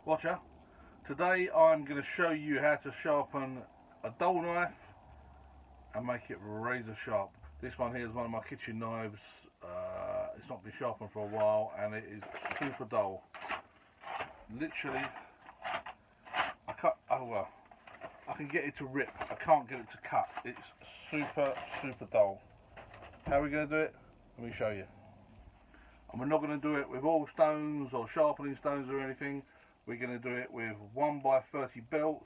Watcher. Today I'm going to show you how to sharpen a dull knife and make it razor sharp. This one here is one of my kitchen knives. It's not been sharpened for a while and it is super dull. Literally, I can get it to rip. I can't get it to cut. It's super dull. How are we going to do it? Let me show you. And we're not going to do it with all stones or sharpening stones or anything. We're going to do it with 1x30 belts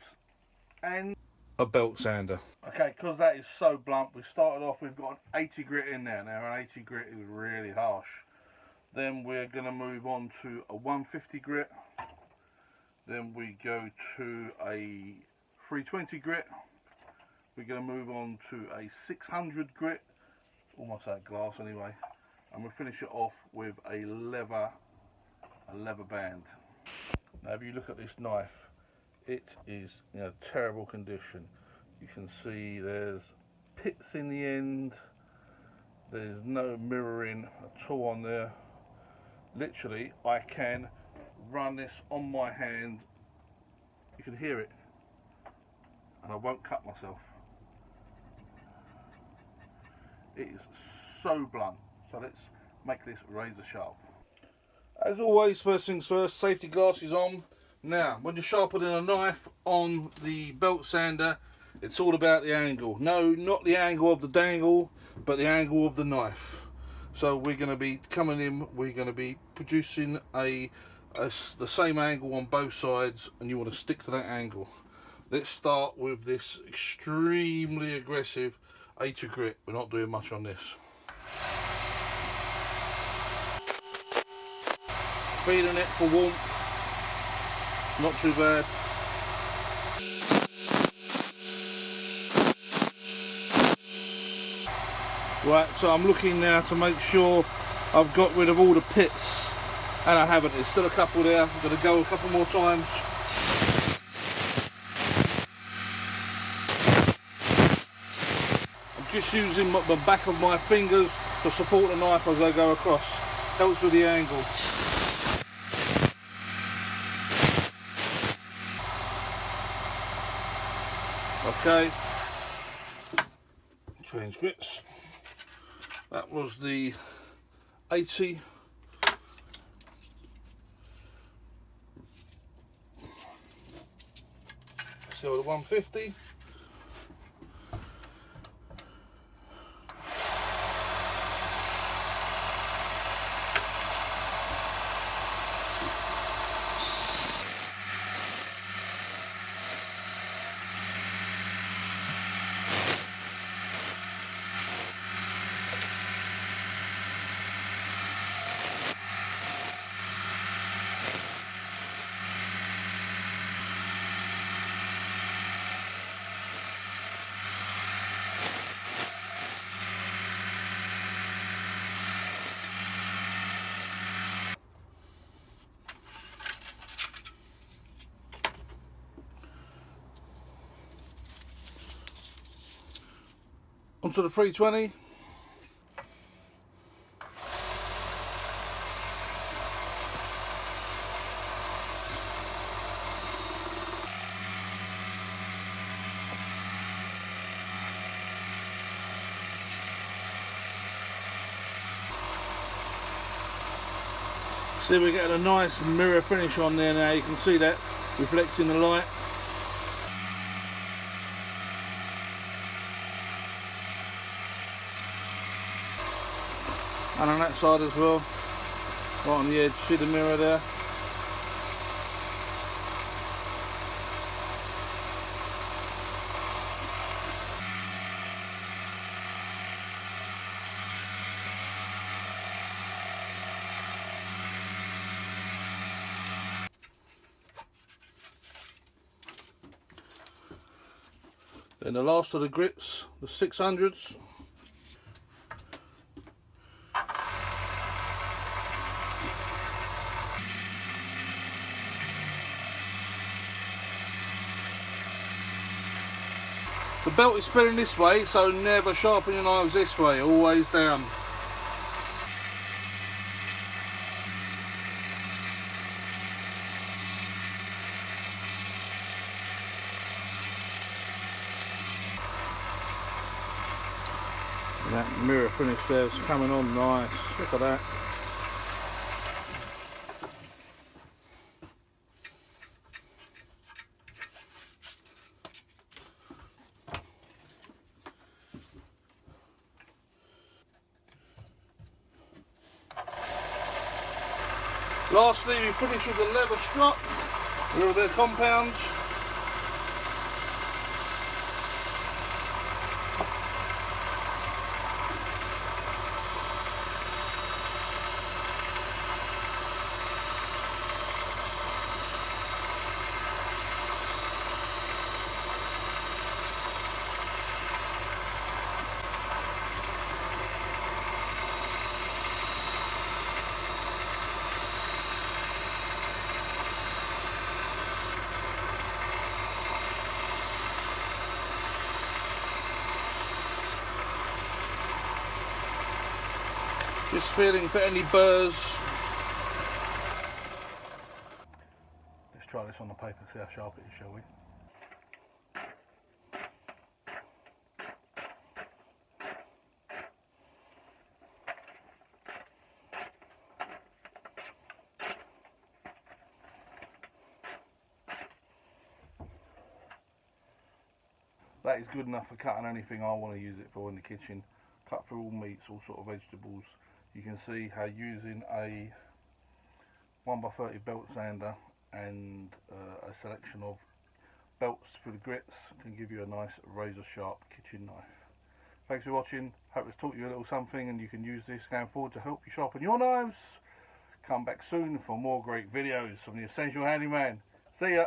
and a belt sander. Okay, because that is so blunt, we started off, we've got an 80 grit in there. Now an 80 grit is really harsh. Then we're going to move on to a 150 grit. Then we go to a 320 grit. We're going to move on to a 600 grit. Almost that glass anyway. And we'll finish it off with a leather band. Now if you look at this knife, it is in terrible condition. You can see there's pits in the end, there's no mirroring at all on there. Literally, I can run this on my hand, you can hear it, and I won't cut myself. It is so blunt, so let's make this razor sharp. As always, first things first, safety glasses on. Now, when you're sharpening a knife on the belt sander, it's all about the angle. No, not the angle of the dangle, but the angle of the knife. So we're going to be coming in, we're going to be producing the same angle on both sides, and you want to stick to that angle. Let's start with this extremely aggressive 80 grit. We're not doing much on this. Feeling it for warmth, not too bad. Right, so I'm looking now to make sure I've got rid of all the pits, and I haven't. There's still a couple there. I'm going to go a couple more times. I'm just using the back of my fingers to support the knife as I go across. Helps with the angle. Okay, change grits. That was the 80. Let's go to the 150. Onto the 320. See, we're getting a nice mirror finish on there now. You can see that reflecting the light. And on that side as well, right on the edge, see the mirror there? Then the last of the grits, the 600s. The belt is spinning this way, so never sharpen your knives this way, always down. That mirror finish there's coming on nice. Look at that. Lastly, we finish with the leather strut with all their compounds. Just feeling for any burrs. Let's try this on the paper, see how sharp it is, shall we? That is good enough for cutting anything I want to use it for in the kitchen. Cut through all meats, all sort of vegetables. You can see how using a 1x30 belt sander and a selection of belts for the grits can give you a nice razor sharp kitchen knife. Thanks for watching. Hope it's taught you a little something and you can use this going forward to help you sharpen your knives. Come back soon for more great videos from the Essential Handyman. See ya!